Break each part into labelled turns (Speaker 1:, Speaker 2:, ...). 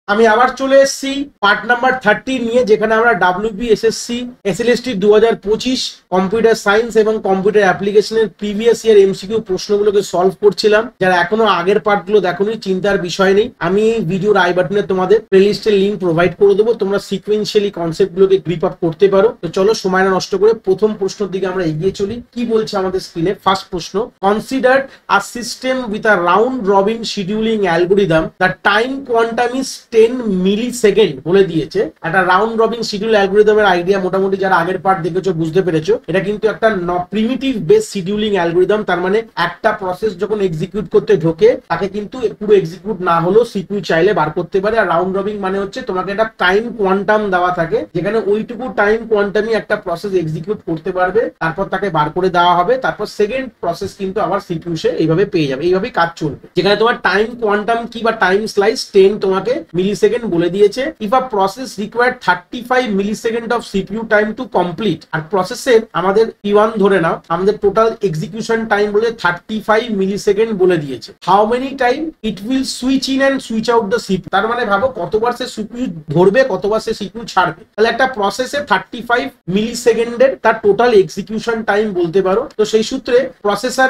Speaker 1: আমি আবার চলে এসেছি পার্ট নাম্বার 30 নিয়ে, যেখানে আমরা WB SSC SLST 2025 computer science এবং কম্পিউটার অ্যাপ্লিকেশনের প্রিভিয়াস ইয়ার এমসিকিউ প্রশ্নগুলোকে সলভ করছিলাম। যারা এখনো আগের পার্টগুলো দেখোনি, চিন্তার বিষয় নেই, আমি এই ভিডিওর আই বাটনে তোমাদের প্লেলিস্টের লিঙ্ক প্রোভাইড করে দেবো, তোমরা সিকোয়েন্সিয়ালি কনসেপ্টগুলোকে গ্রিপ আপ করতে পারো। তো চলো সময় না নষ্ট করে প্রথম প্রশ্নের দিকে আমরা এগিয়ে চলি। কি বলছে আমাদের স্ক্রিনে? ফার্স্ট প্রশ্ন, consider a system with a round robin scheduling algorithm the time quantum is 10 millisecond বলে দিয়েছে। একটা রাউন্ড রবিন শিডিউল অ্যালগোরিদমের আইডিয়া মোটামুটি যারা আগের পার্ট দেখেছো বুঝতে পেরেছো। এটা কিন্তু একটা প্রিমিটিভ বেস শিডিউলিং অ্যালগোরিদম, তার মানে একটা প্রসেস যখন এক্সিকিউট করতে ঢোকে তাকে কিন্তু পুরো এক্সিকিউট না হলেও সিপিইউ চাইলে বার করতে পারে। আর রাউন্ড রবিন মানে হচ্ছে তোমাকে একটা টাইম কোয়ান্টাম দেওয়া থাকে, যেখানে ওইটুকু টাইম কোয়ান্টামই একটা প্রসেস এক্সিকিউট করতে পারবে, তারপর তাকে বার করে দেওয়া হবে, তারপর সেকেন্ড প্রসেস কিন্তু আবার সিপিইউ সে এইভাবে পেয়ে যাবে। এইভাবেই কাজ চলবে, যেখানে তোমার টাইম কোয়ান্টাম কি বা টাইম স্লাইস 10 তোমাকে মিলিসেকেন্ড বলে দিয়েছে। If a process required 35 millisecond of CPU time to complete, আর প্রসেসের আমাদের P1 ধরে নাও, আমাদের টোটাল এক্সিকিউশন টাইম বলে 35 মিলিসেকেন্ড বলে দিয়েছে। How many time it will switch in and switch out the CPU, তার মানে ভাবো কতবার সে সিপিইউ ধরবে, কতবার সে সিপিইউ ছাড়বে। তাহলে একটা প্রসেসে 35 মিলিসেকেন্ডের তার টোটাল এক্সিকিউশন টাইম বলতে পারো। তো সেই সূত্রে প্রসেসর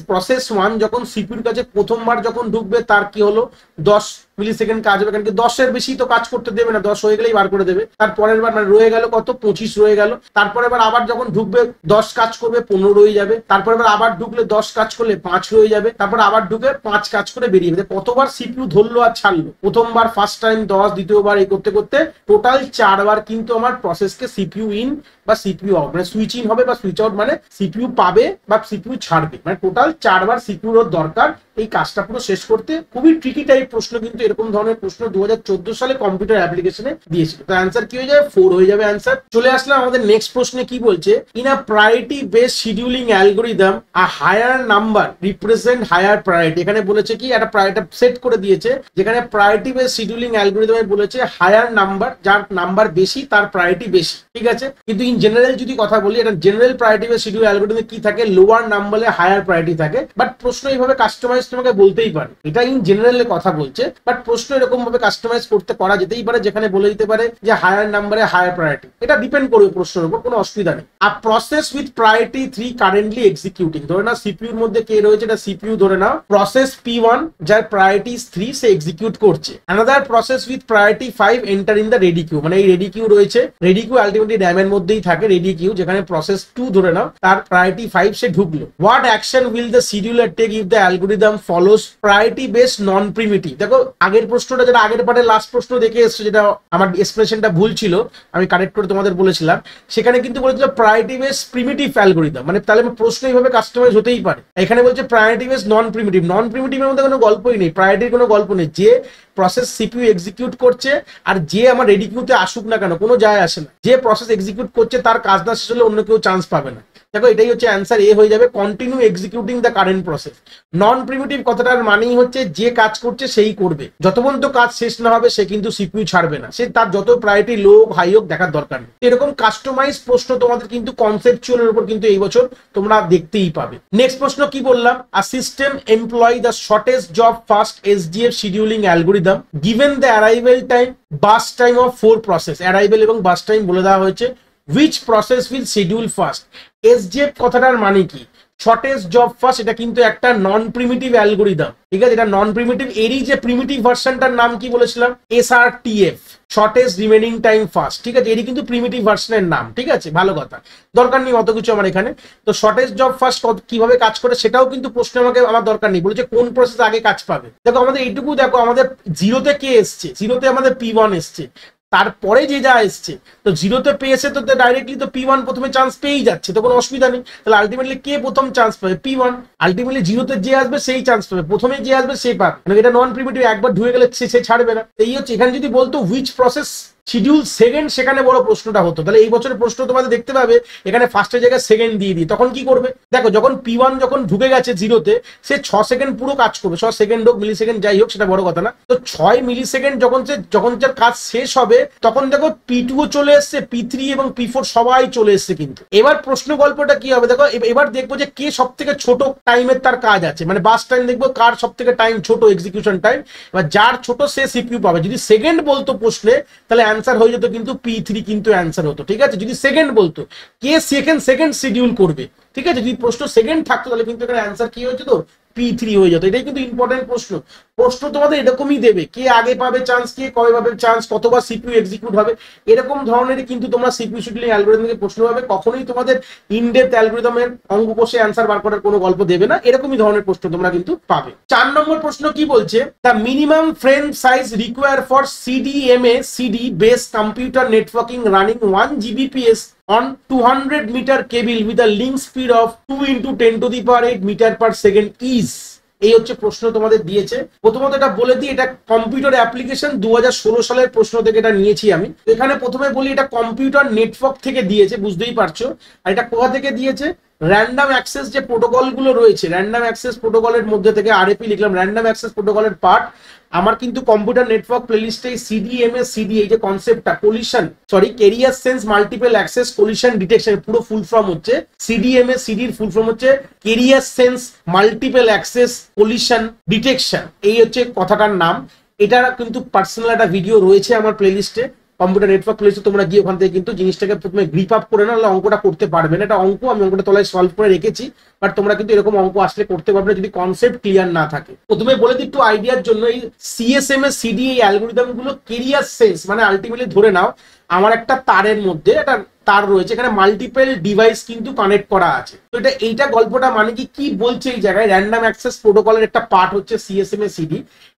Speaker 1: প্রসেস 1 যখন সিপিইউর কাছে প্রথমবার যখন ঢুকবে তার কি হলো 10 মিলিসেকেন্ড কাজ হবে, কারণ কি 10-এর বেশি তো কাজ করতে দেবে না, 10 হয়ে গেলেই বার করে দেবে। তারপরের বার মানে রয়ে গেল কত, 25 রয়ে গেল। তারপরে আবার যখন ঢুকবে 10 কাজ করবে, 15 রয়ে যাবে। তারপরে আবার ঢুকলে 10 কাজ করলে 5 রয়ে যাবে। তারপর আবার ঢুকে 5 কাজ করে বেরিয়ে যাবে। কতবার সিপিইউ ধরলো আর ছাড়লো? প্রথমবার ফার্স্ট টাইম 10, দ্বিতীয়বার এই করতে করতে টোটাল 4 বার কিন্তু আমার প্রসেসকে সিপিইউ ইন বা সিপিইউ আউট, মানে সুইচ ইন হবে বা সুইচ আউট, মানে সিপিইউ পাবে বা সিপিইউ ছাড়বে, মানে টোটাল 4 বার সিপিইউর দরকার এই কাজটা পুরো শেষ করতে। খুবই ট্রিকি টাইপ প্রশ্ন, কিন্তু এরকম ধরনের প্রশ্ন 2014 সালে কম্পিউটার অ্যাপ্লিকেশনে দিয়েছিল। তো অ্যান্সার কি হয়ে যাবে? 4 হয়ে যাবে অ্যান্সার। চলে আসলাম আমাদের নেক্সট প্রশ্নে। কি বলছে? In a priority based scheduling algorithm a higher number represent higher priority. এখানে বলেছে কি একটা প্রায়োরিটি সেট করে দিয়েছে, যেখানে প্রায়োরিটি বেসড শিডিউলিং অ্যালগোরিদমে বলেছে হায়ার নাম্বার, যার নাম্বার বেশি তার প্রায়োরিটি বেশি, ঠিক আছে। কিন্তু ইন জেনারেল যদি কথা বলি, এটা জেনারেল প্রায়োরিটি বেসড শিডিউল অ্যালগোরিদমে কি থাকে? লোয়ার নাম্বারে হায়ার প্রায়োরিটি থাকে। বাট প্রশ্ন এইভাবে কাস্টমাইজ তোমাকে বলতেই পারে, এটা ইন জেনারেলে কথা বলছে, বাট প্রশ্ন এরকম ভাবে কাস্টমাইজ করতে করা যেতেই পারে, যেখানে বলে দিতে পারে যে হায়ার নাম্বারে হায়ার প্রায়োরিটি। এটা ডিপেন্ড করবে প্রশ্নের উপর, কোনো অসুবিধা নেই। আর process with priority 3 currently executing, ধরে নাও সিপিইউর মধ্যে কে রয়েছে? এটা সিপিইউ ধরে নাও। প্রসেস P1 যার প্রায়োরিটি 3 সে এক্সিকিউট করছে। Another process with priority 5 enter in the ready queue, মানে এই রেডি কিউ রয়েছে, রেডি কিউ আলটিমেটলি র্যামের মধ্যেই থাকে রেডি কিউ, যেখানে প্রসেস 2 ধরে নাও তার প্রায়োরিটি 5 সে ঢুকলো। What action will the scheduler take if the algorithm follows priority based non preemptive? দেখো আগের প্রশ্নটা, যেটা আগের পার্টের লাস্ট প্রশ্ন দেখে এসছে, যেটা আমার এক্সপ্রেশনটা ভুল ছিল, আমি কারেক্ট করে তোমাদের বলেছিলাম, সেখানে কিন্তু বলেছিল প্রায়োরিটি বেসড প্রিমিটিভ অ্যালগোরিদম, মানে তাহলে প্রশ্ন এইভাবে কাস্টমাইজ হতেই পারে। এখানে বলছে প্রায়োরিটি বেসড নন প্রিমিটিভ। নন প্রিমিটিভের মধ্যে কোনো গল্পই নেই, প্রায়োরিটির কোনো গল্প নেই। যে প্রসেস সিপিইউ এক্সিকিউট করছে আর যে আমার রেডি কিউতে আসুক না কেন, কোনো যায় আসে না। যে প্রসেস এক্সিকিউট করছে তার কাজ না শেষ হলে অন্য কেউ চান্স পাবে না। দেখো এটাই হচ্ছে অ্যান্সার, এ হয়ে যাবে continue executing the current process. Non primitive কথাটার মানেই হচ্ছে যে কাজ করছে সেই করবে, যত পর্যন্ত কাজ শেষ না হবে সে কিন্তু সিপিইউ ছাড়বে না, সে তার যত প্রায়োরিটি লো হাই হোক দেখার দরকার নেই। এরকম কাস্টমাইজ প্রশ্ন তোমাদের কিন্তু কনসেপচুয়ালের উপর কিন্তু এই বছর তোমরা দেখতেই পাবে। নেক্সট প্রশ্ন কি বললাম? A system employ the shortest job first SDF scheduling algorithm given the arrival time burst time of 4 process. Arrival এবং বাস টাইম বলে দেওয়া হয়েছে। which process will schedule first? SJF কথাটার মানে কি? শর্টেস্ট জব ফার্স্ট, এটা কিন্তু একটা নন প্রিমিটিভ অ্যালগোরিদম, ঠিক আছে। এটা নন প্রিমিটিভ, এরই যে প্রিমিটিভ ভার্সনটার নাম কি বলেছিলাম? SRTF, shortest remaining time first, ঠিক আছে। এরই কিন্তু প্রিমিটিভ ভার্সনের নাম, ঠিক আছে। ভালো কথা, দরকার নেই অত কিছু আমার এখানে। তো শর্টেস্ট জব ফার্স্ট কিভাবে কাজ করে সেটাও কিন্তু প্রশ্ন আমার দরকার নেই, বলেছে কোন প্রসেস আগে কাজ পাবে। দেখো আমাদের এইটুকু, দেখো আমাদের জিরোতে কে এসছে? জিরোতে আমাদের P1 এসছে, তারপরে যে যা এসছে, তো জিরোতে পেয়েছে তো ডাইরেক্টলি তো P1 প্রথমে চান্স পেয়েই যাচ্ছে, তো কোনো অসুবিধা নেই। তাহলে আলটিমেটলি কে প্রথম চান্স পাবে? P1। আলটিমেটলি জিরোতে যে আসবে সেই চান্স পাবে, প্রথমে যে আসবে সে পাবে, মানে এটা নন প্রিমিটিভ, একবার ঢুকে গেলে সে ছাড়বে না। এই হচ্ছে, এখানে যদি বলতো হুইচ প্রসেস শিডিউল সেকেন্ড সেখানে বড় প্রশ্নটা হতো। তাহলে এই বছরের প্রশ্ন তোমাদের দেখতে পাবে এখানে ফার্স্টের জায়গায় সেকেন্ড দিয়ে দিই, তখন কি করবে দেখো, যখন P1 যখন ঢুকে গেছে জিরোতে, সে 6 সেকেন্ড পুরো কাজ করবে, 6 সেকেন্ড হোক মিলি সেকেন্ড যাই হোক সেটা বড় কথা না। তো 6 মিলি সেকেন্ড যখন যার কাজ শেষ হবে তখন দেখো P2 ও চলে এসছে, P3 এবং P4 সবাই চলে এসছে। কিন্তু এবার প্রশ্ন গল্পটা কি হবে দেখো, এবার দেখবো যে কে সব থেকে ছোট টাইমের তার কাজ আছে, মানে বাস টাইম দেখবো কার সব থেকে টাইম ছোট, এক্সিকিউশন টাইম। এবার যার ছোট সে সিপিইউ পাবে। যদি সেকেন্ড বলতো প্রশ্নে তাহলে অ্যান্সার হয়ে যেত কিন্তু P3 কিন্তু অ্যান্সার হতো, ঠিক আছে। যদি সেকেন্ড বলতো কে সেকেন্ড শিডিউল করবে, ঠিক আছে। যদি প্রশ্ন সেকেন্ড থাকতো তাহলে কিন্তু এখানে অ্যান্সার কি হয়েছে তো P3 হয়ে যেত। এটাই কিন্তু ইম্পর্টেন্ট প্রশ্ন। প্রশ্ন তোমাদের এরকমই দেবে, কে আগে পাবে চান্স, কে কবে পাবে চান্স, কতবার সিপিইউ এক্সিকিউট হবে, এরকম ধরনেরই কিন্তু তোমরা সিপিইউ শিডিউলিং অ্যালগরিদম থেকে প্রশ্ন পাবে। কখনোই তোমাদের ইনডেপথ অ্যালগরিদমের অঙ্ক কষে অ্যান্সার বার করার কোনো গল্প দেবে না, এরকমই ধরনের প্রশ্ন তোমরা কিন্তু পাবে। 4 নম্বর প্রশ্ন কি বলছে, the minimum frame size require for CDMA CD base computer networking running 1 Gbps on 200 meter cable with a link speed of 2 into 10 to the power 8 meter per second is। এই হচ্ছে প্রশ্ন তোমাদের দিয়েছে। প্রথমত এটা বলে দিই, এটা কম্পিউটার অ্যাপ্লিকেশন 2016 সালের প্রশ্ন থেকে এটা নিয়েছি আমি। এখানে প্রথমে বলি এটা কম্পিউটার নেটওয়ার্ক থেকে দিয়েছে, বুঝতেই পারছো। আর এটা কোথা থেকে দিয়েছে, র্যান্ডম অ্যাক্সেস যে প্রোটোকল গুলো রয়েছে, র্যান্ডম অ্যাক্সেস প্রোটোকলের মধ্যে থেকে RAP লিখলাম, র্যান্ডম অ্যাক্সেস প্রোটোকলের পার্ট। আমার কিন্তু কম্পিউটার নেটওয়ার্ক প্লেলিস্টে CDMA CD এই যে কনসেপ্টটা career sense multiple access collision detection, পুরো ফুল ফর্ম হচ্ছে CDMA CD এর ফুল ফর্ম হচ্ছে career sense multiple access collision detection, এই হচ্ছে কথাটার নাম। এটা কিন্তু পার্সোনাল একটা ভিডিও রয়েছে আমার প্লেলিস্টে, কম্পিউটার নেটওয়ার্ক প্লেলিস্টে, তোমরা গিয়ে ওখান থেকে কিন্তু জিনিসটাকে প্রথমে গ্রিপ আপ করে না, অঙ্কটা করতে পারবে না। এটা অঙ্ক আমি অঙ্কটা তলায় সলভ করে রেখেছি, বাট তোমরা কিন্তু এরকম অঙ্ক আসলে করতে পারবে না যদি কনসেপ্ট ক্লিয়ার না থাকে। প্রথমে বলে দিই একটু আইডিয়ার জন্য, এই CSMA CD এই অ্যালগরিদম গুলো ক্যারিয়ার সেন্স মানে আলটিমেটলি ধরে নাও আমার একটা তারের মধ্যে একটা তার রয়েছে, এখানে মাল্টিপল ডিভাইস কিন্তু কানেক্ট করা আছে। তো এইটা গল্পটা মানে কি বলছে এই জায়গায়, র্যান্ডম অ্যাক্সেস প্রোটোকলের একটা পার্ট হচ্ছে CSMA CD।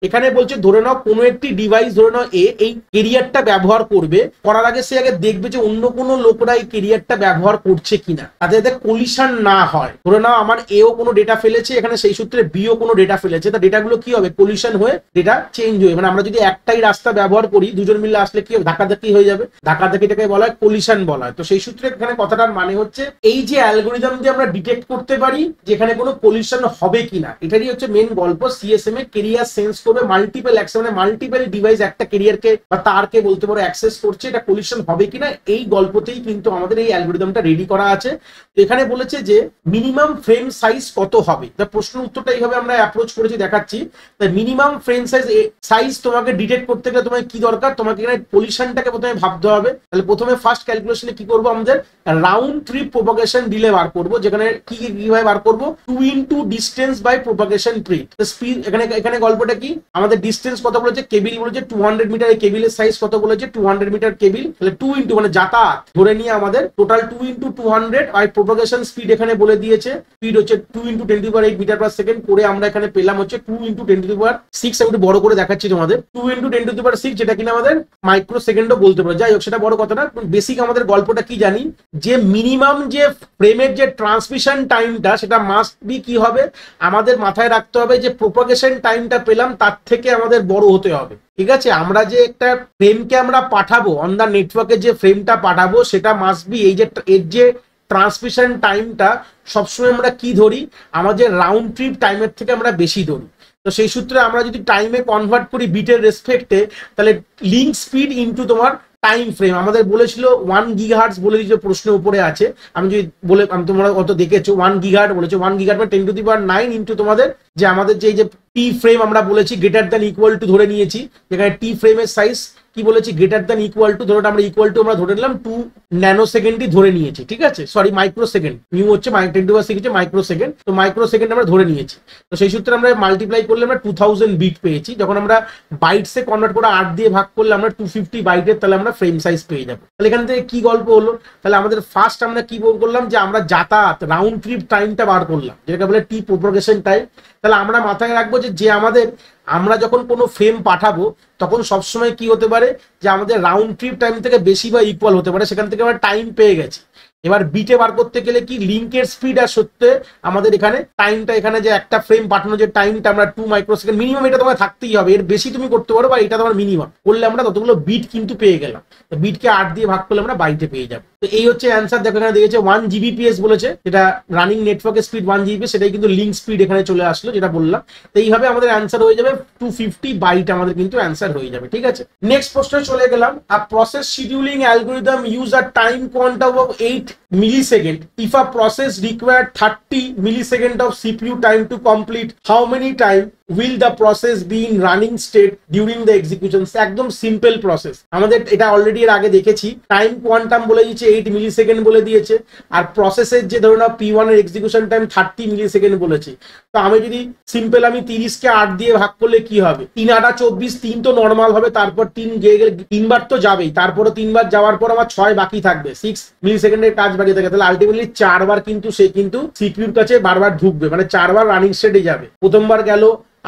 Speaker 1: এখানে বলছে ধরে নাও কোনো একটি ডিভাইস, ধরে নাও এই ক্যারিয়ারটা ব্যবহার করবে, করার আগে সে আগে দেখবে যে অন্য কোনো লোকরা এই ক্যারিয়ারটা ব্যবহার করছে কিনা, তাতে যাতে কোলিশন না হয়। ধরে নাও আমার এও কোনো ডেটা ফেলেছে এখানে, সেই সূত্রে বিও কোনো ডেটা ফেলেছে, তা ডেটাগুলো কি হবে, কোলিশন হয়ে ডেটা চেঞ্জ হয়ে, মানে আমরা যদি একটাই রাস্তা ব্যবহার করি দুজন মিলে আসলে কি হবে, ধাক্কাধাক্কি হয়ে যাবে, ধাক্কাধাক্কিটাকে বলা হয় কোলিশন বলা হয়। তো সেই সূত্রে এখানে কথাটার মানে হচ্ছে এই যে অ্যালগরিদম দিয়ে আমরা ডিটেক্ট করতে পারি যেখানে কোনো কোলিশন হবে কিনা, এটারই হচ্ছে মেন গল্প। CSMA ক্যারিয়ার সেন্স করবে মাল্টিপল অ্যাক্সেস, মানে মাল্টিপল ডিভাইস একটা ক্যারিয়ারকে বা তারকে বলতে পারো অ্যাক্সেস করছে, এটা কোলিশন হবে কিনা, এই গল্পতেই কিন্তু আমাদের এই অ্যালগরিদমটা রেডি করা আছে। তো এখানে বলেছে যে মিনিমাম ফ্রেম সাইজ কত হবে, তা প্রশ্ন উত্তরটা এইভাবে আমরা অ্যাপ্রোচ করেছি দেখাচ্ছি। তাই মিনিমাম ফ্রেম সাইজ তোমাকে ডিটেক্ট করতে গেলে তোমাকে কি দরকার, তোমাকে এখানে কোলিশনটাকে প্রথমে ভাবতে হবে। তাহলে প্রথমে ফার্স্ট ক্যালকুলেশনে কি করবো, আমাদের রাউন্ড ট্রিপ প্রোপাগেশন ডিলে বার করবো, যেখানে কিভাবে বার করবো, 2 into distance by propagation speed. Speed এখানে গল্পটা কি, আমাদের ডিস্টেন্স কত বলেছে, কেবিল বলেছে 200 মিটার, এই কেবিলের সাইজ কত বলেছে 200 মিটার কেবিল, তাহলে 2 into মানে যাতায়াত ধরে নিয়ে আমাদের টোটাল 2 into 200, আর প্রোপাগেশন স্পিড এখানে বলে দিয়েছে, স্পিড হচ্ছে 2 into 10 to the power 8 meter per second করে আমরা এখানে পেলাম হচ্ছে 2 into 10 to the power 6। আমি একটু বড় করে দেখাচ্ছি তোমাদের, 2 into 10 to the power 6, যেটা কিনা আমাদের মাইক্রো সেকেন্ডও বলতে পারো। যাই হোক সেটা বড় কথা না, বেসিক আমাদের গল্পটা কি জানি, যে মিনিমাম যে ফ্রেমের যে ট্রান্সমিশন টাইমটা সেটা মাস্ট বি কি হবে, আমাদের মাথায় রাখতে হবে যে প্রোপাগেশন টাইমটা পেলাম তার থেকে আমাদের বড় হতে হবে, ঠিক আছে। আমরা যে একটা ফ্রেমকে আমরা পাঠাবো অন দা নেটওয়ার্কে, যে ফ্রেমটা পাঠাবো সেটা মাস্ট বি এই যে এর যে ট্রান্সমিশন টাইমটা সবসময় আমরা কি ধরি, আমাদের রাউন্ড ট্রিপ টাইমের থেকে আমরা বেশি ধরি। তো সেই সূত্রে আমরা যদি টাইমে কনভার্ট করি বিটের রেসপেক্টে, তাহলে লিঙ্ক স্পিড ইনটু তোমার টাইম ফ্রেম, আমাদের বলেছিল 1 গিগাহার্টজ বলে দিয়েছে, প্রশ্নের উপরে আছে। আমি যদি আমি তোমরা অত দেখেছো 1 গিগাহার্ট বলেছে, 1 গিগাহার্ট মানে 10 to the power 9 ইনটু তোমাদের যে আমাদের যে টি ফ্রেম আমরা বলেছি গ্রেটার দ্যান ইকুয়াল টু ধরে নিয়েছি, যেখানে টি ফ্রেমের সাইজ কি বলেছি, গ্রেটার দ্যান ইকুয়াল টু, ধরো আমরা ইকুয়াল টু আমরা ধরে নিলাম 2 ন্যানো সেকেন্ডই ধরে নিয়েছি, ঠিক আছে, সরি মাইক্রো সেকেন্ড, নিউ হচ্ছে 10 to the power 6 হচ্ছে মাইক্রো সেকেন্ড, তো মাইক্রো সেকেন্ড আমরা ধরে নিয়েছি। তো সেই সূত্রে আমরা মাল্টিপ্লাই করলে আমরা 2000 বিট পেয়েছি, যখন আমরা বাইটসে কনভার্ট করে 8 দিয়ে ভাগ করলে আমরা 250 বাইটের, তাহলে আমরা ফ্রেম সাইজ পেয়ে যাবো। তাহলে এখান থেকে কি গল্প হলো, তাহলে আমাদের ফার্স্ট আমরা কি করলাম, যে আমরা যাতায়াত রাউন্ড ট্রিপ টাইমটা বার করলাম, যেটাকে বলে টি প্রোপাগেশন টাইম। তাহলে আমরা মাথায় রাখবো যে আমরা যখন কোনো ফ্রেম পাঠাবো তখন সবসময় কি হতে পারে, যে আমাদের রাউন্ড ট্রিপ টাইম থেকে বেশি বা ইকুয়াল হতে পারে, সেখান থেকে আমরা টাইম পেয়ে গেছি। এবার বিটে বার করতে গেলে কি লিঙ্কের স্পিড আর সত্যি আমাদের এখানে টাইমটা, এখানে যে একটা ফ্রেম পাঠানো যে টাইমটা আমরা 2 মাইক্রোসেকেন্ড মিনিমাম, এটা তোমার থাকতেই হবে। এর বেশি তুমি করতে পারো বা এটা তোমার মিনিমাম করলে আমরা ততগুলো বিট কিন্তু পেয়ে গেলাম। তো বিটকে 8 দিয়ে ভাগ করলে আমরা 22 পেয়ে যাবো। তো এই হচ্ছে অ্যান্সার। দেখো এখানে দিয়েছে 1 জিবিপিএস বলেছে, যেটা রানিং নেটওয়ার্কের স্পিড 1 জিবি, সেটাই কিন্তু লিঙ্ক স্পিড এখানে চলে আসলো যেটা বললাম। তো এইভাবে আমাদের অ্যান্সার হয়ে যাবে 250 বাইট, আমাদের কিন্তু অ্যান্সার হয়ে যাবে। ঠিক আছে, নেক্সট প্রশ্নে চলে গেলাম। A process scheduling algorithm use a time quantum of 8 millisecond. If a process required 30 millisecond of CPU time to complete, how many time will the process be in running state during the execution? একদম simple process, আমাদের এটা already এর আগে দেখেছি। Time quantum বলে দিয়েছে 8 millisecond বলে দিয়েছে, আর প্রসেসের যে ধরুন P1 এর এক্সিকিউশন টাইম 30 মিলিসেকেন্ড বলেছে। তো আমি যদি সিম্পল আমি 30 কে 8 দিয়ে ভাগ করলে কি হবে, 3 8 24, 3 তো নর্মাল হবে, তারপর 3 গিয়ে গেলে 3 বার তো যাবেই, তারপরে 3 বার যাওয়ার পর আমার 6 বাকি থাকবে, 6 মিলিসেকেন্ডের কাজ বাকি থাকে। তাহলে আলটিমেটলি 4 বার কিন্তু সে কিন্তু সিপিইউর কাছে বারবার ঢুকবে, মানে 4 বার রানিং স্টেটে যাবে। প্রথমবার গেল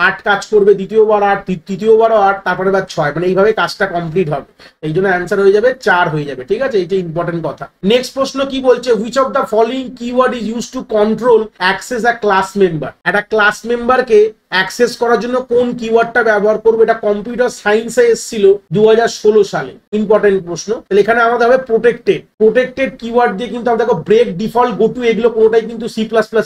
Speaker 1: 8 কাজ করবে, দ্বিতীয়বার 8, তৃতীয়বারও 8, তারপরে বার 6, মানে এইভাবে কাজটা কমপ্লিট হবে। এই জন্য অ্যান্সার হয়ে যাবে 4 হয়ে যাবে। ঠিক আছে, এইটা ইম্পর্টেন্ট কথা। নেক্সট প্রশ্ন কি বলছে, which of the following keyword is use to control access a class member? একটা ক্লাস মেম্বারকে অ্যাক্সেস করার জন্য কোন কিওয়ার্ডটা ব্যবহার করবে? এটা কম্পিউটার সায়েন্সে এসেছিল 2016 সালে। ইম্পর্টেন্ট প্রশ্ন। তাহলে এখানে আমাদের হবে প্রোটেক্টেড। প্রোটেক্টেড কিওয়ার্ড দিয়ে কিন্তু আমরা দেখো ব্রেক, ডিফল্ট, গো টু, এগুলো কোনোটাই কিন্তু C++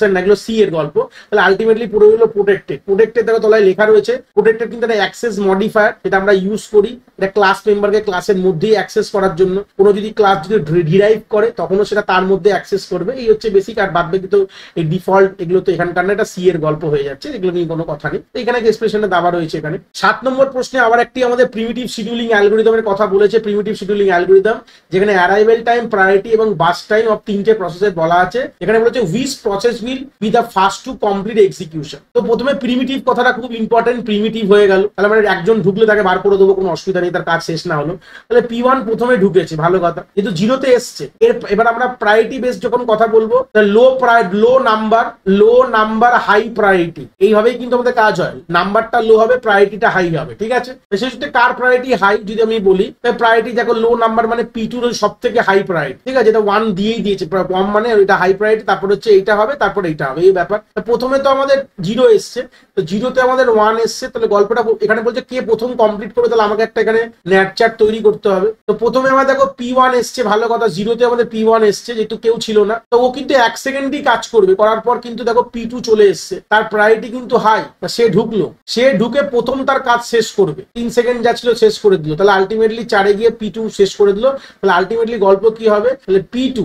Speaker 1: এর না, এগুলো সি এর গল্প। তাহলে আলটিমেটলি পুরো হলো প্রোটেক্টেড। প্রোটেক্টেড দেখো তলায় লেখা রয়েছে, প্রোটেক্টেড কিন্তু একটা অ্যাক্সেস মডিফায়ার, যেটা আমরা ইউজ করি এটা ক্লাস মেম্বারকে ক্লাসের মধ্যেই অ্যাক্সেস করার জন্য। কোনো যদি ক্লাস যদি ডিরাইভ করে তখনও সেটা তার মধ্যে অ্যাক্সেস করবে। এই হচ্ছে বেসিক। আর বাদ বাকি তো এই ডিফল্ট এগুলো তো এখানকার না, এটা সি এর গল্প হয়ে যাচ্ছে, এগুলো নিয়ে কোনো কথা নেই। এখানে এক্সপ্রেশনটা দেওয়া রয়েছে। এখানে 7 নম্বর প্রশ্নে আবার একটি আমাদের প্রিমিটিভ শিডিউলিং অ্যালগরিদমের কথা বলেছে। প্রিমিটিভ শিডিউলিং অ্যালগরিদম, যেখানে অ্যারাইভেল টাইম, প্রায়োরিটি এবং বাস টাইম অফ 3টে প্রসেসের বলা আছে। এখানে বলেছে which process will be the first to complete execution. তো প্রথমে প্রিমিটিভ কথাটা খুব ইম্পর্টেন্ট, প্রিমিটিভ হয়ে গেল। তাহলে মানে একজন ঢুকলে তাকে বার করে দেবো, কোনো অসুবিধা নেই, তার কাজ শেষ না হলো। তাহলে P1 প্রথমে ঢুকেছে, ভালো কথা, কিন্তু 0-তে এসছে। এবার আমরা প্রায়োরিটি বেস যখন কথা বলবো, লো নাম্বার হাই প্রায়োরিটি, এইভাবেই কিন্তু আমাদের কাজ হয়। নাম্বারটা লো হবে, প্রায়োরিটিটা হাই হবে। ঠিক আছে, সেক্ষেত্রে কার প্রায়োরিটি হাই যদি আমি বলি, প্রায়োরিটি দেখো লো নাম্বার মানে P2 সব থেকে হাই প্রায়োরিটি। ঠিক আছে, এটা 1 দিয়েই দিয়েছে, কম মানে এটা হাই প্রায়োরিটি, তারপর হচ্ছে এইটা হবে, তারপর এইটা হবে, এই ব্যাপার। প্রথমে তো আমাদের 0 এসছে, তো 0-তে আমাদের 1 এসছে। তাহলে গল্পটা এখানে বলছে কে প্রথম কমপ্লিট করবে, তাহলে আমাকে একটা এখানে ন্যাট চার্ট তৈরি করতে হবে। তো প্রথমে আমরা দেখো P1 এসছে, ভালো কথা, 0-তে আমাদের P1 এসছে, যেহেতু কেউ ছিল না, তো ও কিন্তু 1 সেকেন্ডই কাজ করবে। করার পর কিন্তু দেখো P2 চলে এসছে, তার প্রায়োরিটি কিন্তু হাই, সে ঢুকলো, সে ঢুকে প্রথম তার কাজ শেষ করবে, 3 সেকেন্ড যাচ্ছিল শেষ করে দিল। তাহলে আলটিমেটলি 4-এ গিয়ে P2 শেষ করে দিল। তাহলে আলটিমেটলি গল্প কি হবে, তাহলে P2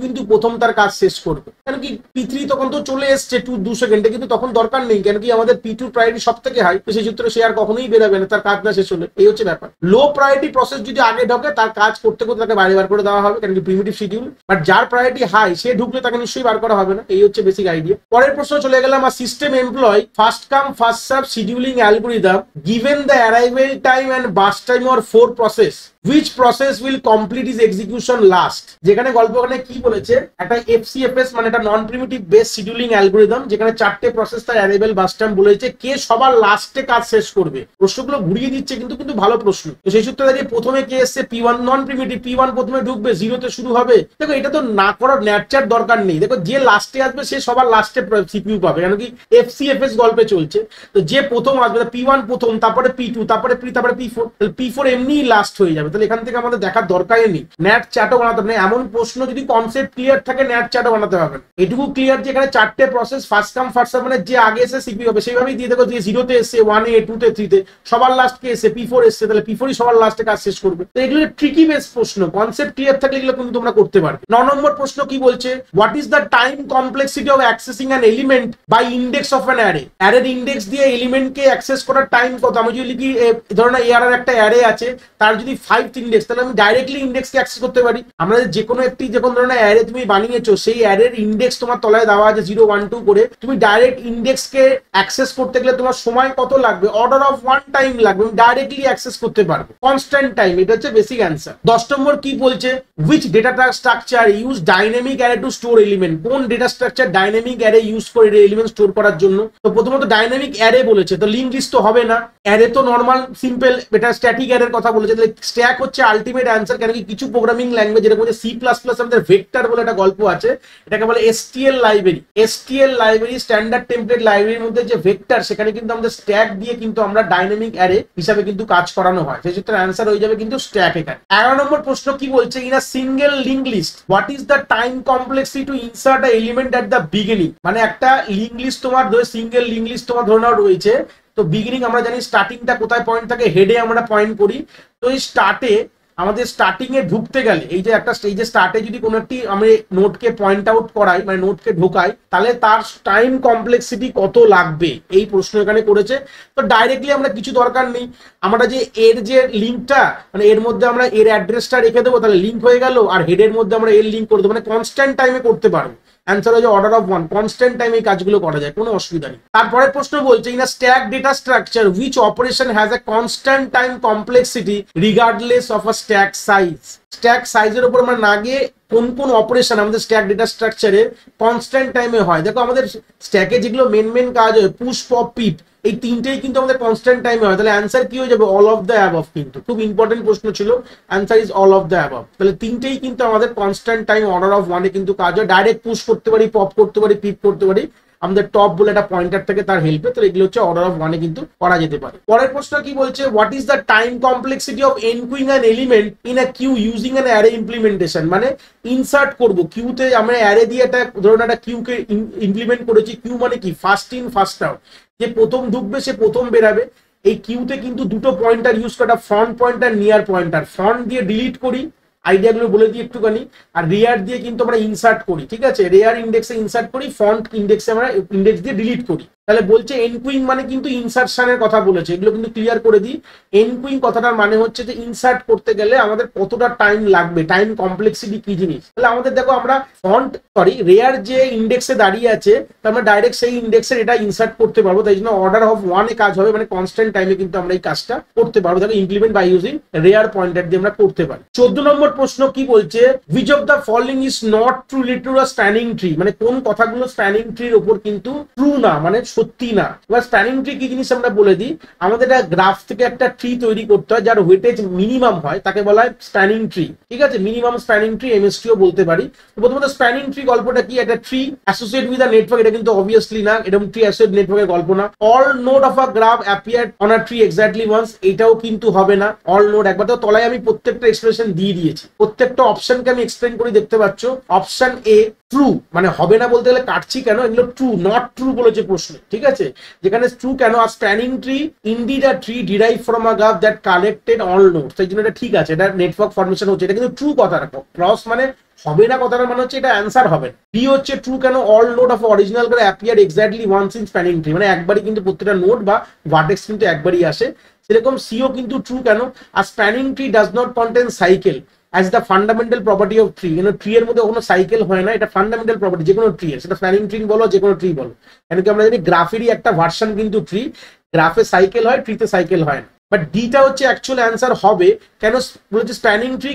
Speaker 1: কিন্তু প্রথম তার কাজ শেষ করবে। কেন কি P3 তখন তো চলে এসছে 2 সেকেন্ডে, কিন্তু তখন দরকার নেই, কেন কি আমাদের P2 প্রায়োরিটি সব থেকে হাই, তো সেই সূত্রে সে আর কখনোই বেরোবে না তার কাজ না শেষ হলে। এই হচ্ছে ব্যাপার। লো প্রায়োরিটি প্রসেস যদি আগে ঢোকে, তার কাজ করতে করতে তাকে বাইরে বার করে দেওয়া হবে, কেন কি প্রিমিটিভ শিডিউল। বাট যার প্রায়োরিটি হাই, সে ঢুকলে তাকে নিশ্চয়ই বার করা হবে না। এই হচ্ছে বেসিক আইডিয়া। পরের প্রশ্ন চলে গেলাম, system employ first come first serve scheduling algorithm given the arrival time and burst time or 4 process, which process will complete its execution last? যেখানে গল্পখানে কি বলেছে, একটা FCFS মানে একটা নন প্রিমিটিভ বেস শিডিউলিং অ্যালগরিদম, যেখানে 4টে প্রসেস তার অ্যারাইভেল বাস time বলেছে, কে সবার লাস্টে কাজ শেষ করবে। প্রশ্নগুলো ঘুরিয়ে দিচ্ছে, কিন্তু ভালো প্রশ্ন। তো সেই সূত্রে দাঁড়িয়ে প্রথমে কে এসছে, P1 নন প্রিমিটিভ, P1 প্রথমে ঢুকবে, 0-তে শুরু হবে। দেখো এটা তো না করার ন্যাচার দরকার নেই। দেখো যে লাস্টে আসবে সে সবার লাস্টে সিপিইউ পাবে, কেন কি FCFS গল্পে চলছে। তো যে প্রথম আসবে, P1 প্রথম, তারপরে P2, তারপরে P4, তাহলে P4 এমনিই লাস্ট হয়ে যাবে। তাহলে এখান থেকে আমাদের দেখার দরকারই নেই, ন্যাট চ্যাটও বানাতে হবে না। এমন প্রশ্ন যদি কনসেপ্ট ক্লিয়ার থাকে, ন্যাট চ্যাটও বানাতে হবে না। এটুকু ক্লিয়ার যে এখানে 4টে process first come first serve, মানে যে আগে এসে সিপিইউ হবে সেইভাবেই দিয়ে দেখো, যে 0-তে এসে, 1-এ, 2-তে, 3-তে সবার লাস্ট কে এসে P4 এসছে, তাহলে P4ই সবার লাস্টে কাজ শেষ করবে। তো এগুলো ট্রিকি বেস প্রশ্ন, কনসেপ্ট ক্লিয়ার থাকলে এগুলো কিন্তু তোমরা করতে পারবে। 9 নম্বর প্রশ্ন কি বলছে, what is the time complexity of accessing an element by index of an array? অ্যারের ইন্ডেক্স দিয়ে এলিমেন্টকে অ্যাক্সেস করার টাইম কত? আমি যদি লিখি ধরো না AR একটা অ্যারে আছে, তার যদি 5 ইন্ডেক্স, তাহলে আমি ডাইরেক্টলি ইন্ডেক্সকে অ্যাক্সেস করতে পারি। আমরা যে কোনো একটি যখন ধরনের অ্যারে তুমি বানিয়েছো, সেই অ্যারের ইন্ডেক্স তোমার তলায় দেওয়া আছে 0 1 2 করে, তুমি ডাইরেক্ট ইন্ডেক্সকে অ্যাক্সেস করতে গেলে তোমার সময় কত লাগবে? অর্ডার অফ 1 টাইম লাগবে, আমি ডাইরেক্টলি অ্যাক্সেস করতে পারবো, কনস্ট্যান্ট টাইম। এটা হচ্ছে বেসিক অ্যান্সার। 10 নম্বর কি বলছে, which data structure use dynamic array to store element? কোন data structure dynamic array use করে এলিমেন্ট স্টোর করার জন্য? তো প্রথমত ডাইনামিক অ্যারে বলেছে, তো লিঙ্ক লিস্ট তো হবে না। অ্যারে তো নর্মাল সিম্পল, এটা স্ট্যাটিক অ্যারের কথা বলেছে। তাহলে স্ট্যাক হচ্ছে আলটিমেট অ্যান্সার, কেন কি কিছু প্রোগ্রামিং ল্যাঙ্গুয়েজ যেরকম C++ আমাদের ভেক্টর বলে একটা গল্প আছে, এটাকে বলে STL library. STL library standard template লাইব্রেরির মধ্যে যে ভেক্টর, সেখানে কিন্তু আমাদের স্ট্যাক দিয়ে কিন্তু আমরা ডাইনামিক অ্যারে হিসাবে কিন্তু কাজ করানো হয়, সেই ক্ষেত্রে অ্যান্সার হয়ে যাবে কিন্তু স্ট্যাক। এখানে 11 নম্বর প্রশ্ন কি বলছে, in a single link list what is the time complexity to insert a element at the beginning. মানে একটা লিঙ্ক লিস্ট তোমার ধরে, সিঙ্গেল লিঙ্ক লিস্ট তোমার ধরে নাও রয়েছে, তো বিগিনিং আমরা জানি স্টার্টিংটা কোথায় পয়েন্ট থাকে, হেডে আমরা পয়েন্ট করি। তো এই স্টার্টে আমাদের স্টার্টিং এ ঢুকতে গেলে এই যে একটা স্টেজে স্টার্টে যদি কোনো একটি আমি নোটকে পয়েন্ট আউট করাই, মানে নোটকে ঢোকাই, তাহলে তার টাইম কমপ্লেক্সিটি কত লাগবে, এই প্রশ্ন এখানে করেছে। তো ডাইরেক্টলি আমরা কিছু দরকার নেই, আমরা যে এর যে লিঙ্কটা, মানে এর মধ্যে আমরা এর অ্যাড্রেসটা রেখে দেবো, তাহলে লিঙ্ক হয়ে গেল, আর হেডের মধ্যে আমরা এর লিঙ্ক করে দেবো, মানে কনস্ট্যান্ট টাইমে করতে পারবো। অ্যান্সার হচ্ছে অর্ডার অফ 1, কনস্ট্যান্ট টাইমে এই কাজগুলো করা যায়, কোনো অসুবিধা নেই। তারপরের প্রশ্ন বলছে, in a stack data structure which operation has a constant time complexity regardless of a stack size. Stack সাইজের উপর আমরা না গিয়ে কোন কোন অপারেশন আমাদের স্ট্যাক ডেটা স্ট্রাকচারে কনস্ট্যান্ট টাইমে হয়। দেখো আমাদের স্ট্যাকে যেগুলো মেন কাজ হয়, পুশ, পপ, পিপ, এই তিনটেই কিন্তু আমাদের কনস্ট্যান্ট টাইমে হয়। তাহলে অ্যান্সার কি হয়ে যাবে, অল অফ দ্য অ্যাবভ। কিন্তু খুব ইম্পর্টেন্ট প্রশ্ন ছিল, answer is all of the above. তাহলে তিনটেই কিন্তু আমাদের কনস্ট্যান্ট টাইম অর্ডার অফ 1 এ কিন্তু কাজ হয়। ডাইরেক্ট পুশ করতে পারি, পপ করতে পারি, পিপ করতে পারি, আমাদের টপ বলে একটা পয়েন্টার থেকে তার হেল্পে। তো এগুলো হচ্ছে অর্ডার অফ 1 এ কিন্তু করা যেতে পারে। পরের প্রশ্ন কি বলছে, what is the time complexity of enqueuing an element in a queue using an array implementation. মানে ইনসার্ট করব কিউতে, আমরা অ্যারে দিয়ে একটা ধরুন একটা কিউকে ইমপ্লিমেন্ট করেছি। কিউ মানে কি, ফার্স্ট ইন ফার্স্ট আউট, যে প্রথম ঢুকবে সে প্রথম বেরাবে। এই কিউতে কিন্তু দুটো পয়েন্টার ইউজ করা, front pointer, near pointer. Front দিয়ে ডিলিট করি, আইডিয়াগুলো বলে দিই একটুখানি, আর রেয়ার দিয়ে কিন্তু আমরা ইনসার্ট করি, ঠিক আছে, রেয়ার ইন্ডেক্সে ইনসার্ট করি, ফ্রন্ট ইন্ডেক্সে আমরা ইন্ডেক্স দিয়ে ডিলিট করি। তাহলে বলছে এনকুইং মানে কিন্তু ইনসার্শনের কথা বলেছে, এগুলো কিন্তু ক্লিয়ার করে দিই। এনকুইং কথাটার মানে হচ্ছে যে ইনসার্ট করতে গেলে আমাদের কতটা টাইম লাগবে, টাইম কমপ্লেক্সিটি কি জিনিস। তাহলে আমাদের দেখো আমরা রেয়ার যে ইন্ডেক্সে দাঁড়িয়ে আছে, তার মানে ডাইরেক্ট সেই ইন্ডেক্সের এটা ইনসার্ট করতে পারবো, তাই জন্য অর্ডার অফ 1 এ কাজ হবে, মানে কনস্ট্যান্ট টাইমে কিন্তু আমরা এই কাজটা করতে পারবো। তাহলে implement by using rear pointer দিয়ে আমরা করতে পারি। 14 নম্বর প্রশ্ন কি বলছে, which of the following is not true related to a spanning tree. মানে কোন কথাগুলো স্প্যানিং ট্রির উপর কিন্তু ট্রু না, মানে সত্যি না। এবার স্প্যানিং ট্রি কি জিনিস আমরা বলে দিই, আমাদের একটা গ্রাফ থেকে একটা ট্রি তৈরি করতে হয়, যার ওয়েটেজ মিনিমাম হয়, তাকে বলা হয় স্প্যানিং ট্রি, ঠিক আছে। মিনিমাম স্প্যানিং ট্রি, এমএসটিও বলতে পারি। প্রথমত স্প্যানিং ট্রি গল্পটা কি, একটা tree associate with a network, এটা কিন্তু অবভিয়াসলি না, এরকম ট্রি অ্যাসোসিয়েট নেটওয়ার্কের গল্প না। All node of a graph appear on a tree exactly once, এটাও কিন্তু হবে না। অল নোড একবার তো তলায় আমি প্রত্যেকটা এক্সপ্রেশন দিয়ে দিয়েছি, প্রত্যেকটা অপশনকে আমি এক্সপ্লেন করে দেখতে পাচ্ছ। অপশন এ ট্রু, মানে হবে না বলতে গেলে কাটছি কেন, এগুলো ট্রু, নট ট্রু বলেছে প্রশ্ন, ঠিক আছে। যেখানে ট্রু কেন, আর spanning tree indeed a tree derive from a graph that collected all nodes, সেই জন্য এটা ঠিক আছে, এটা নেটওয়ার্ক ফরমেশন হচ্ছে, এটা কিন্তু ট্রু কথা। ক্রস মানে হবে না কথাটা মানে হচ্ছে এটা অ্যান্সার হবে। বি হচ্ছে ট্রু কেন, অল নোড অফ অরিজিনাল করে appear exactly once in spanning tree, মানে একবারই কিন্তু প্রত্যেকটা নোড বা ভার্টেক্স কিন্তু একবারই আসে। সেরকম সিও কিন্তু ট্রু কেন, আর spanning tree does not contain cycle as the fundamental property of tree, tree এর মধ্যে কোনো সাইকেল হয় না, এটা ফান্ডামেন্টাল প্রপার্টি যে কোনো ট্রি এর, সেটা স্প্যানিং ট্রি বলো যে কোনো ট্রি বলো। কেন কি আমরা জানি গ্রাফেরই একটা ভার্সন কিন্তু ট্রি, গ্রাফে সাইকেল হয়, ট্রিতে সাইকেল হয় না। বাট ডিটা হচ্ছে অ্যাকচুয়াল অ্যান্সার হবে, কেন বলেছে spanning tree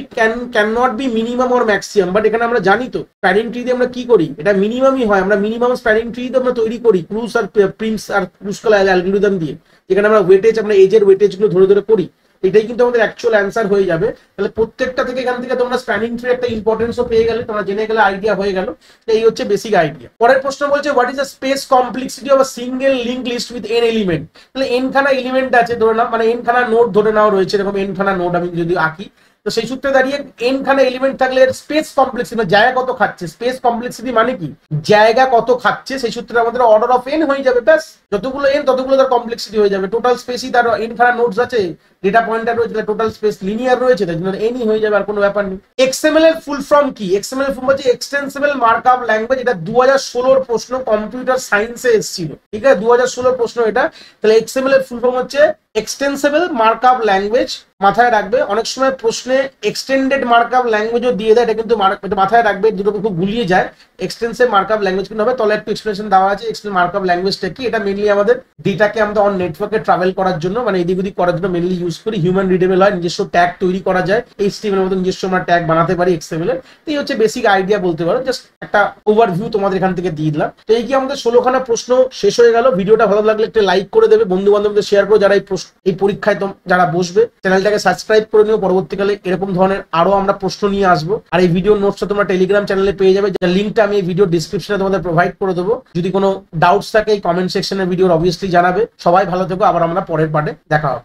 Speaker 1: can not be minimum or maximum. But এখানে আমরা জানি তো স্প্যানিং ট্রি দিয়ে আমরা কি করি, এটা মিনিমামই হয়, আমরা মিনিমাম স্প্যানিং ট্রি তো আমরা তৈরি করি ক্রুস আর প্রিন্স আর ক্রুসকাল অ্যালগরিদম দিয়ে, যেখানে আমরা ওয়েটেজ, আমরা এজের ওয়েটেজ গুলো ধরে ধরে করি। এটাই কিন্তু আমাদের অ্যাকচুয়াল অ্যান্সার হয়ে যাবে। তাহলে প্রত্যেকটা থেকে এখান থেকে তোমরা স্প্যানিং ট্রি একটা ইম্পর্টেন্সও পেয়ে গেলে, তোমরা জেনে গেলে, আইডিয়া হয়ে গেল। এই হচ্ছে বেসিক আইডিয়া। পরের প্রশ্ন বলছে, what is the space complexity of a single link list with n element. তাহলে এন খানা এলিমেন্ট আছে ধরে নাও, মানে এন খানা নোড ধরে নাও রয়েছে, এরকম এন খানা নোড আমি যদি আঁকি, তো সেই সূত্রে দাঁড়িয়ে এন খানা এলিমেন্ট থাকলে এর স্পেস কমপ্লেক্সিটি, জায়গা কত খাচ্ছে, স্পেস কমপ্লেক্সিটি মানে কি, জায়গা কত খাচ্ছে, সেই সূত্রে আমাদের অর্ডার অফ এন হয়ে যাবে, ব্যাস। যতগুলো এন ততগুলো তার কমপ্লেক্সিটি হয়ে যাবে। টোটাল স্পেসই তার এন খানা নোডস আছে, ডেটা পয়েন্টার রয়েছে, টোটাল স্পেস লিনিয়ার রয়েছে, তাই জন্য এনই হয়ে যাবে, আর কোনো ব্যাপার নেই। এক্সএমএল এর ফুল ফর্ম কি, এক্সএমএল এর ফুল হচ্ছে এক্সটেন্সিবল মার্কআপ ল্যাঙ্গুয়েজ। এটা 2016 প্রশ্ন, কম্পিউটার সায়েন্সে এসেছিল, ঠিক আছে, 2016 প্রশ্ন এটা। তাহলে এক্সএমএল এর ফুল ফর্ম হচ্ছে এক্সটেন্সিবল মার্কআপ ল্যাঙ্গুয়েজ। মাথায় রাখবে, অনেক সময় প্রশ্নে এক্সটেন্ডেড মার্কআপ ল্যাঙ্গুয়েজও দিয়ে দেয়, এটা কিন্তু মাথায় রাখবে, দুটো খুব ভুলিয়ে যায়। এক্সটেন্সিভ মার্কআপ ল্যাঙ্গুয়েজ কিন্তু হবে, তলে একটু এক্সপ্লেনেশন দেওয়া আছে। এক্সটেন্ড মার্কআপ ল্যাঙ্গুয়েজটা কি, এটা মেনলি আমাদের ডেটাকে আমরা অন নেটওয়ার্কে ট্রাভেল করার জন্য, মানে এদিক ওদিক করার জন্য মেনলি ইউজ করি। হিউম্যান রিডেবল হয়, নিজস্ব ট্যাগ তৈরি করা যায়, এইচটিএমএল এর মতো নিজস্ব আমরা ট্যাগ বানাতে পারি এক্সএমএল এর। এই হচ্ছে বেসিক আইডিয়া বলতে পারো, জাস্ট একটা ওভারভিউ তোমাদের এখান থেকে দিয়ে দিলাম। তো এই কি আমাদের 16খানা প্রশ্ন শেষ হয়ে গেল। ভিডিওটা ভালো লাগলে একটা লাইক করে দেবে, বন্ধু বান্ধবদের শেয়ার করো যারা এই এই পরীক্ষায় যারা বসবে চ্যানেলটাকে সাবস্ক্রাইব করে নিও। পরবর্তীকালে এরকম ধরনের আরো আমরা প্রশ্ন নিয়ে আসবো। আর এই ভিডিও নোটসটা তোমরা টেলিগ্রাম চ্যানেলে পেয়ে যাবে, যার লিঙ্কটা আমি এই ভিডিও ডিসক্রিপশনে তোমাদের প্রোভাইড করে দেবো। যদি কোনো ডাউটস থাকে এই কমেন্ট সেকশনের ভিডিওর অবভিয়াসলি জানাবে। সবাই ভালো থেকো, আবার আমরা পরের পার্টে দেখা হবে।